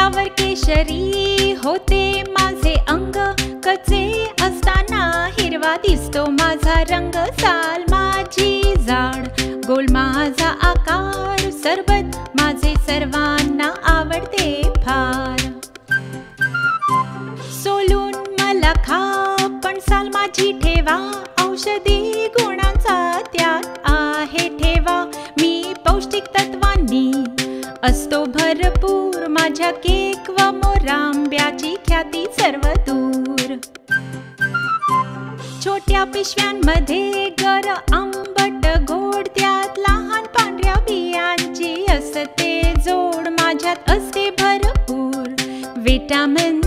चेहऱ्यावर केशरी होते माझे अंग, कचे असताना हिरवा दिसतो माझा रंग. साल माझी जाड, गोल माझा आकार, सरबत माझे सर्वांना आवडते फार. सोलून मला खा पण साल माझी ठेवा, औषधी गुणांचा त्यात आहे ठेवा. मी पौष्टिक तत्वांनी असतो भरपूर, माझ्या केक व मोरांब्याची ख्याती सर्व दूर. छोट्या पिशव्यांमध्ये गर आंबट गोड, त्यात लहान पांढऱ्या बियांची असते जोड. माझ्यात असते भरपूर विटामिन